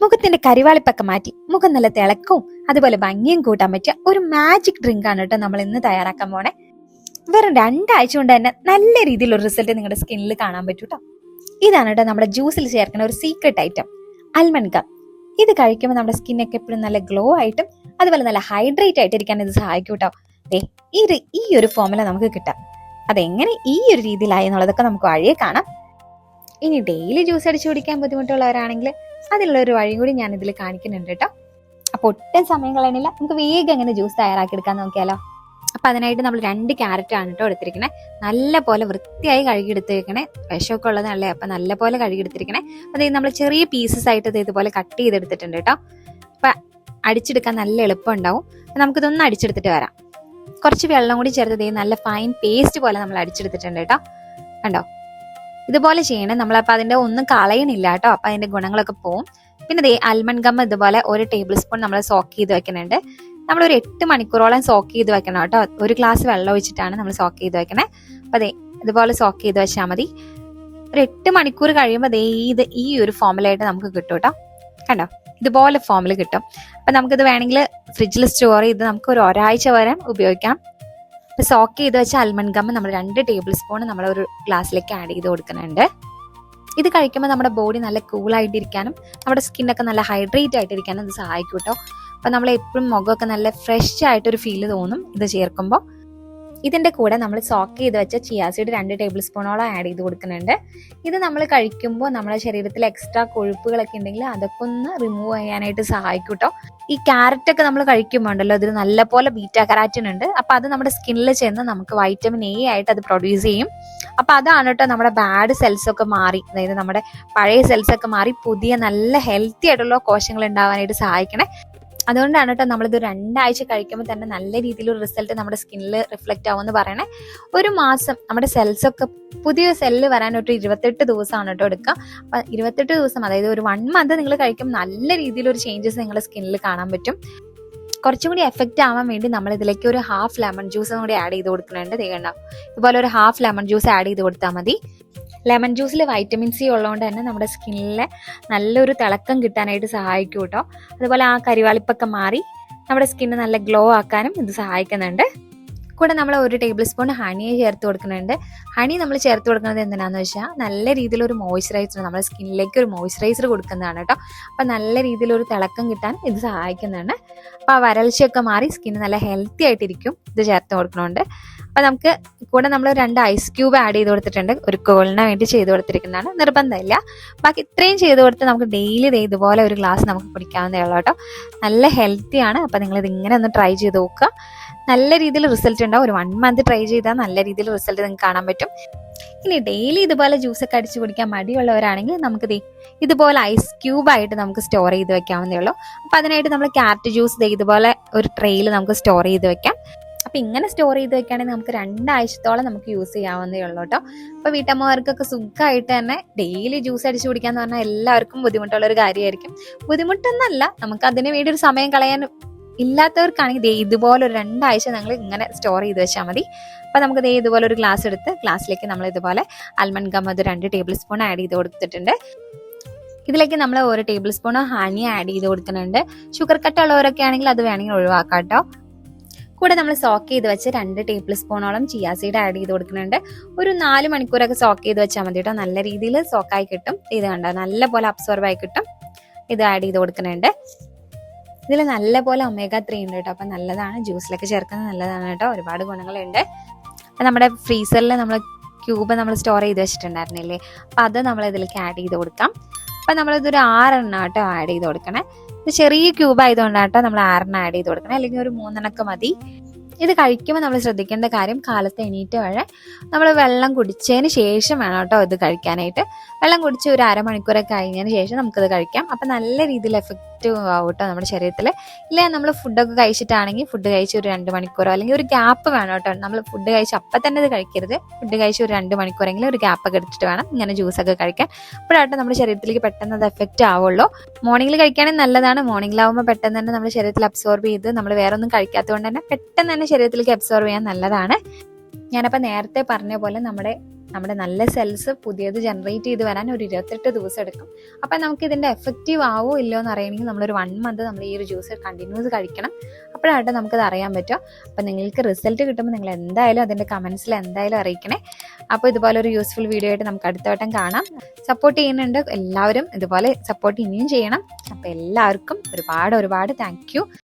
മുഖത്തിന്റെ കരിവാളിപ്പൊക്കെ മാറ്റി മുഖം നല്ല തിളക്കവും അതുപോലെ ഭംഗിയും കൂട്ടാൻ പറ്റിയ ഒരു മാജിക് ഡ്രിങ്ക് ആണ് കേട്ടോ നമ്മൾ ഇന്ന് തയ്യാറാക്കാൻ പോണേ. വെറും 2 ആഴ്ച കൊണ്ട് തന്നെ നല്ല രീതിയിലുള്ള റിസൾട്ട് നിങ്ങളുടെ സ്കിന്നിൽ കാണാൻ പറ്റും കേട്ടോ. ഇതാണ് കേട്ടോ നമ്മുടെ ജ്യൂസിൽ ചേർക്കുന്ന ഒരു സീക്രട്ട് ഐറ്റം, ആൽമണ്ട് ഗം. ഇത് കഴിക്കുമ്പോൾ നമ്മുടെ സ്കിന്നൊക്കെ എപ്പോഴും നല്ല ഗ്ലോ ആയിട്ടും അതുപോലെ നല്ല ഹൈഡ്രേറ്റ് ആയിട്ട് ഇരിക്കാൻ ഇത് സഹായിക്കും കേട്ടോ. ഈ ഒരു ഫോമുല നമുക്ക് കിട്ടാം. അതെങ്ങനെ ഈ ഒരു രീതിയിലായി എന്നുള്ളതൊക്കെ നമുക്ക് വഴിയെ കാണാം. ഇനി ഡെയിലി ജ്യൂസ് അടിച്ചു കുടിക്കാൻ ബുദ്ധിമുട്ടുള്ളവരാണെങ്കിൽ അതിനുള്ള ഒരു വഴി കൂടി ഞാൻ ഇതിൽ കാണിക്കുന്നുണ്ട് കേട്ടോ. അപ്പൊ ഒട്ടും സമയം കളയണില്ല, നമുക്ക് വേഗം എങ്ങനെ ജ്യൂസ് തയ്യാറാക്കി എടുക്കാൻ നോക്കിയാലോ. അപ്പൊ അതിനായിട്ട് നമ്മൾ 2 ക്യാരറ്റ് ആണ് കേട്ടോ എടുത്തിരിക്കണേ. നല്ല പോലെ വൃത്തിയായി കഴുകിയെടുത്തിരിക്കണേ, വിഷമൊക്കെ ഉള്ളതല്ലേ, അപ്പൊ നല്ല പോലെ കഴുകിയെടുത്തിരിക്കണേ. അതായത് നമ്മൾ ചെറിയ പീസസ് ആയിട്ട് ഇതുപോലെ കട്ട് ചെയ്തെടുത്തിട്ടുണ്ട് കേട്ടോ. അപ്പൊ അടിച്ചെടുക്കാൻ നല്ല എളുപ്പം ഉണ്ടാവും. നമുക്കിതൊന്ന് അടിച്ചെടുത്തിട്ട് വരാം. കുറച്ച് വെള്ളം കൂടി ചേർത്ത് നല്ല ഫൈൻ പേസ്റ്റ് പോലെ നമ്മൾ അടിച്ചെടുത്തിട്ടുണ്ട് കേട്ടോ. കണ്ടോ, ഇതുപോലെ ചെയ്യണം നമ്മൾ. അപ്പൊ അതിന്റെ ഒന്നും കളയണില്ല കേട്ടോ, അപ്പൊ അതിന്റെ ഗുണങ്ങളൊക്കെ പോവും. പിന്നെ ആൽമണ്ട് ഗം ഇതുപോലെ 1 ടേബിൾ സ്പൂൺ നമ്മൾ സോക്ക് ചെയ്ത് വെക്കുന്നുണ്ട്. നമ്മൾ ഒരു 8 മണിക്കൂറോളം സോക്ക് ചെയ്ത് വെക്കണം കേട്ടോ. 1 ഗ്ലാസ് വെള്ളം ഒഴിച്ചിട്ടാണ് നമ്മൾ സോക്ക് ചെയ്ത് വെക്കണേ. അപ്പൊ ഇതുപോലെ സോക്ക് ചെയ്ത് വെച്ചാൽ മതി. ഒരു 8 മണിക്കൂർ കഴിയുമ്പോൾ ഈ ഒരു ഫോമിലായിട്ട് നമുക്ക് കിട്ടും കേട്ടോ. കണ്ടോ, ഇതുപോലെ ഫോമിൽ കിട്ടും. അപ്പൊ നമുക്കിത് വേണമെങ്കിൽ ഫ്രിഡ്ജിൽ സ്റ്റോർ ചെയ്ത് നമുക്ക് ഒരു ഒരാഴ്ച വരെ ഉപയോഗിക്കാം. ഇപ്പൊ സോക്ക് ചെയ്ത് വെച്ച ആൽമണ്ട് ഗം നമ്മൾ 2 ടേബിൾ സ്പൂൺ നമ്മൾ ഒരു ഗ്ലാസ്സിലേക്ക് ആഡ് ചെയ്ത് കൊടുക്കുന്നുണ്ട്. ഇത് കഴിക്കുമ്പോൾ നമ്മുടെ ബോഡി നല്ല കൂളായിട്ടിരിക്കാനും നമ്മുടെ സ്കിന്നൊക്കെ നല്ല ഹൈഡ്രേറ്റ് ആയിട്ടിരിക്കാനും ഇത് സഹായിക്കും കേട്ടോ. അപ്പൊ നമ്മൾ എപ്പോഴും മുഖമൊക്കെ നല്ല ഫ്രഷ് ആയിട്ടൊരു ഫീല് തോന്നും ഇത് ചേർക്കുമ്പോൾ. ഇതിന്റെ കൂടെ നമ്മൾ സോക്ക് ചെയ്ത് വെച്ച ചിയാ സീഡ് 2 ടേബിൾ സ്പൂണോളം ആഡ് ചെയ്ത് കൊടുക്കുന്നുണ്ട്. ഇത് നമ്മൾ കഴിക്കുമ്പോൾ നമ്മുടെ ശരീരത്തിൽ എക്സ്ട്രാ കൊഴുപ്പുകളൊക്കെ ഉണ്ടെങ്കിൽ അതൊക്കെ ഒന്ന് റിമൂവ് ചെയ്യാനായിട്ട് സഹായിക്കും കേട്ടോ. ഈ ക്യാരറ്റ് ഒക്കെ നമ്മൾ കഴിക്കുമ്പോൾ ഉണ്ടല്ലോ, അതിൽ നല്ലപോലെ ബീറ്റാ കരാറ്റിൻ ഉണ്ട്. അപ്പൊ അത് നമ്മുടെ സ്കിന്നിൽ ചെന്ന് നമുക്ക് വൈറ്റമിൻ എ ആയിട്ട് അത് പ്രൊഡ്യൂസ് ചെയ്യും. അപ്പൊ അതാണ് കേട്ടോ നമ്മുടെ ബാഡ് സെൽസ് ഒക്കെ മാറി, അതായത് നമ്മുടെ പഴയ സെൽസ് ഒക്കെ മാറി പുതിയ നല്ല ഹെൽത്തി ആയിട്ടുള്ള കോശങ്ങൾ ഉണ്ടാവാനായിട്ട് സഹായിക്കണേ. അതുകൊണ്ടാണ് കേട്ടോ നമ്മളിത് 2 ആഴ്ച കഴിക്കുമ്പോൾ തന്നെ നല്ല രീതിയിലൊരു റിസൾട്ട് നമ്മുടെ സ്കിന്നിൽ റിഫ്ലക്റ്റ് ആവുമെന്ന് പറയണേ. 1 മാസം നമ്മുടെ സെൽസ് ഒക്കെ പുതിയ സെല്ല് വരാൻ ഒരു 28 ദിവസമാണ് കേട്ടോ എടുക്കുക. അപ്പൊ 28 ദിവസം, അതായത് ഒരു 1 മന്ത് നിങ്ങൾ കഴിക്കുമ്പോൾ നല്ല രീതിയിലൊരു ചേഞ്ചസ് നിങ്ങളുടെ സ്കിന്നിൽ കാണാൻ പറ്റും. കുറച്ചും കൂടി എഫക്റ്റ് ആവാൻ വേണ്ടി നമ്മൾ ഇതിലേക്ക് ഒരു ഹാഫ് ലെമൺ ജ്യൂസും കൂടി ആഡ് ചെയ്ത് കൊടുക്കുന്നുണ്ട്. ഇതുപോലെ ഒരു ഹാഫ് ലെമൺ ജ്യൂസ് ആഡ് ചെയ്ത് കൊടുത്താൽ മതി. ലെമൺ ജ്യൂസിൽ വൈറ്റമിൻ സി ഉള്ളതുകൊണ്ട് തന്നെ നമ്മുടെ സ്കിന്നിലെ നല്ലൊരു തിളക്കം കിട്ടാനായിട്ട് സഹായിക്കും കേട്ടോ. അതുപോലെ ആ കരിവാളിപ്പൊക്കെ മാറി നമ്മുടെ സ്കിന്ന് നല്ല ഗ്ലോ ആക്കാനും ഇത് സഹായിക്കുന്നുണ്ട്. കൂടെ നമ്മൾ 1 ടേബിൾ സ്പൂൺ ഹണി ചേർത്ത് കൊടുക്കുന്നുണ്ട്. ഹണി നമ്മൾ ചേർത്ത് കൊടുക്കുന്നത് എന്തിനാന്ന് വെച്ചാൽ നല്ല രീതിയിലൊരു മോയ്സ്ചറൈസർ, നമ്മുടെ സ്കിന്നിലേക്ക് ഒരു മോയ്സ്ചറൈസർ കൊടുക്കുന്നതാണ് കേട്ടോ. അപ്പൊ നല്ല രീതിയിലൊരു തിളക്കം കിട്ടാൻ ഇത് സഹായിക്കുന്നുണ്ട്. അപ്പൊ ആ വരൾച്ചയൊക്കെ മാറി സ്കിന്ന് നല്ല ഹെൽത്തി ആയിട്ടിരിക്കും ഇത് ചേർത്ത് കൊടുക്കണോണ്ട്. അപ്പൊ നമുക്ക് കൂടെ നമ്മൾ 2 ഐസ് ക്യൂബ് ആഡ് ചെയ്ത് കൊടുത്തിട്ടുണ്ട്. ഒരു കോളിന് വേണ്ടി ചെയ്ത് കൊടുത്തിരിക്കുന്നതാണ്, നിർബന്ധമില്ല. ബാക്കി ഇത്രയും ചെയ്ത് കൊടുത്ത് നമുക്ക് ഡെയിലി ഇതുപോലെ ഒരു ഗ്ലാസ് നമുക്ക് കുടിക്കാവുന്നതേ ഉള്ളൂ കേട്ടോ. നല്ല ഹെൽത്തിയാണ്. അപ്പൊ നിങ്ങൾ ഇത് ഇങ്ങനെ ഒന്ന് ട്രൈ ചെയ്ത് നോക്കുക. നല്ല രീതിയിൽ റിസൾട്ട് ഉണ്ടാവും. ഒരു 1 മന്ത് ട്രൈ ചെയ്താൽ നല്ല രീതിയിൽ റിസൾട്ട് നിങ്ങൾക്ക് കാണാൻ പറ്റും. ഇനി ഡെയിലി ഇതുപോലെ ജ്യൂസൊക്കെ അടിച്ചു കുടിക്കാൻ മടിയുള്ളവരാണെങ്കിൽ നമുക്ക് ഇതുപോലെ ഐസ് ക്യൂബ് ആയിട്ട് നമുക്ക് സ്റ്റോർ ചെയ്ത് വെക്കാവുന്നതേ ഉള്ളൂ. അപ്പൊ അതിനായിട്ട് നമ്മൾ ക്യാരറ്റ് ജ്യൂസ് ഇതുപോലെ ഒരു ട്രെയിൽ നമുക്ക് സ്റ്റോർ ചെയ്ത് വെക്കാം. അപ്പൊ ഇങ്ങനെ സ്റ്റോർ ചെയ്ത് വെക്കുകയാണെങ്കിൽ നമുക്ക് 2 ആഴ്ചത്തോളം നമുക്ക് യൂസ് ചെയ്യാവുന്നതേ ഉള്ളൂ കേട്ടോ. അപ്പൊ വീട്ടമ്മമാർക്കൊക്കെ സുഖമായിട്ട് തന്നെ ഡെയിലി ജ്യൂസ് അടിച്ചു കുടിക്കാന്ന് പറഞ്ഞാൽ എല്ലാവർക്കും ബുദ്ധിമുട്ടുള്ള ഒരു കാര്യമായിരിക്കും. ബുദ്ധിമുട്ടൊന്നല്ല, നമുക്ക് അതിന് വേണ്ടി ഒരു സമയം കളയാൻ ഇല്ലാത്തവർക്കാണെങ്കിൽ ഇതുപോലെ ഒരു 2 ആഴ്ച നിങ്ങൾ ഇങ്ങനെ സ്റ്റോർ ചെയ്ത് വെച്ചാൽ മതി. അപ്പൊ നമുക്ക് ഇതുപോലെ ഒരു ഗ്ലാസ് എടുത്ത് ഗ്ലാസ്സിലേക്ക് നമ്മൾ ഇതുപോലെ almond gum 2 table spoon add ചെയ്ത് കൊടുത്തിട്ടുണ്ട്. ഇതിലേക്ക് നമ്മൾ 1 ടേബിൾ സ്പൂൺ ഹണി ആഡ് ചെയ്ത് കൊടുക്കുന്നുണ്ട്. ഷുഗർ കട്ട് ഉള്ളവരൊക്കെ ആണെങ്കിൽ അത് വേണമെങ്കിൽ ഒഴിവാക്കാം കേട്ടോ. കൂടെ നമ്മൾ സോക്ക് ചെയ്ത് വെച്ച് 2 ടേബിൾ സ്പൂണോളം ചിയാ സീഡ് ആഡ് ചെയ്ത് കൊടുക്കുന്നുണ്ട്. ഒരു 4 മണിക്കൂറൊക്കെ സോക്ക് ചെയ്ത് വെച്ചാൽ മതി കേട്ടോ. നല്ല രീതിയിൽ സോക്കായി കിട്ടും. ഇത് കണ്ടോ, നല്ല പോലെ അബ്സോർബ് ആയി കിട്ടും. ഇത് ആഡ് ചെയ്ത് കൊടുക്കുന്നുണ്ട്. ഇതിൽ നല്ല പോലെ ഒമേഗ 3 ഉണ്ട് കേട്ടോ. അപ്പൊ നല്ലതാണ്, ജ്യൂസിലൊക്കെ ചേർക്കുന്നത് നല്ലതാണ് കേട്ടോ. ഒരുപാട് ഗുണങ്ങളുണ്ട്. അപ്പൊ നമ്മുടെ ഫ്രീസറിൽ നമ്മൾ ക്യൂബ് നമ്മൾ സ്റ്റോർ ചെയ്ത് വെച്ചിട്ടുണ്ടായിരുന്നില്ലേ, അപ്പൊ അത് നമ്മൾ ഇതിലേക്ക് ആഡ് ചെയ്ത് കൊടുക്കാം. അപ്പൊ നമ്മളിതൊരു 6 എണ്ണം കേട്ടോ ആഡ് ചെയ്ത് കൊടുക്കണേ. ഇത് ചെറിയ ക്യൂബ് ആയതുകൊണ്ടാട്ടോ നമ്മൾ 6 എണ്ണം ആഡ് ചെയ്ത് കൊടുക്കണേ, അല്ലെങ്കിൽ ഒരു 3 എണ്ണമൊക്കെ മതി. ഇത് കഴിക്കുമ്പോൾ നമ്മൾ ശ്രദ്ധിക്കേണ്ട കാര്യം, കാലത്ത് എണീറ്റ് വരെ നമ്മൾ വെള്ളം കുടിച്ചതിന് ശേഷം വേണം കേട്ടോ ഇത് കഴിക്കാനായിട്ട്. വെള്ളം കുടിച്ച് ഒരു 1/2 മണിക്കൂറൊക്കെ കഴിഞ്ഞതിന് ശേഷം നമുക്കിത് കഴിക്കാം. അപ്പം നല്ല രീതിയിൽ എഫക്റ്റീവ് ആവും കേട്ടോ നമ്മുടെ ശരീരത്തിൽ. ഇല്ല നമ്മൾ ഫുഡൊക്കെ കഴിച്ചിട്ടാണെങ്കിൽ ഫുഡ് കഴിച്ച് ഒരു 2 മണിക്കൂറോ അല്ലെങ്കിൽ ഒരു ഗ്യാപ്പ് വേണം കേട്ടോ. നമ്മൾ ഫുഡ് കഴിച്ച് അപ്പം തന്നെ ഇത് കഴിക്കരുത്. ഫുഡ് കഴിച്ച് ഒരു 2 മണിക്കൂറെങ്കിലും ഒരു ഗ്യാപ്പൊക്കെ എടുത്തിട്ട് വേണം ഇങ്ങനെ ജ്യൂസൊക്കെ കഴിക്കാൻ. അപ്പോഴാട്ടോ നമ്മുടെ ശരീരത്തിലേക്ക് പെട്ടെന്ന് അത് എഫക്റ്റ് ആവുള്ളൂ. മോർണിംഗിൽ കഴിക്കുകയാണെങ്കിൽ നല്ലതാണ്. മോർണിംഗിലാവുമ്പോൾ പെട്ടെന്ന് തന്നെ നമ്മുടെ ശരീരത്തിൽ അബ്സോർബ് ചെയ്ത് നമ്മൾ വേറെ ഒന്നും കഴിക്കാത്തതുകൊണ്ട് തന്നെ പെട്ടെന്ന് തന്നെ ശരീരത്തിലേക്ക് അബ്സോർബ് ചെയ്യാൻ നല്ലതാണ്. ഞാനപ്പോൾ നേരത്തെ പറഞ്ഞ പോലെ നമ്മുടെ നമ്മുടെ നല്ല സെൽസ് പുതിയത് ജനറേറ്റ് ചെയ്ത് വരാൻ ഒരു 28 ദിവസം എടുക്കും. അപ്പം നമുക്ക് ഇതിൻ്റെ എഫക്റ്റീവ് ആവോ ഇല്ലയോ എന്ന് അറിയണമെങ്കിൽ നമ്മളൊരു 1 മന്ത് നമ്മൾ ഈ ഒരു ജ്യൂസ് കണ്ടിന്യൂസ് കഴിക്കണം. അപ്പോഴായിട്ട് നമുക്കത് അറിയാൻ പറ്റും. അപ്പം നിങ്ങൾക്ക് റിസൾട്ട് കിട്ടുമ്പോൾ നിങ്ങൾ എന്തായാലും അതിൻ്റെ കമൻസിൽ എന്തായാലും അറിയിക്കണേ. അപ്പോൾ ഇതുപോലെ ഒരു യൂസ്ഫുൾ വീഡിയോ ആയിട്ട് നമുക്ക് അടുത്ത വട്ടം കാണാം. സപ്പോർട്ട് ചെയ്യുന്നുണ്ട് എല്ലാവരും, ഇതുപോലെ സപ്പോർട്ട് ഇനിയും ചെയ്യണം. അപ്പോൾ എല്ലാവർക്കും ഒരുപാട് താങ്ക് യു.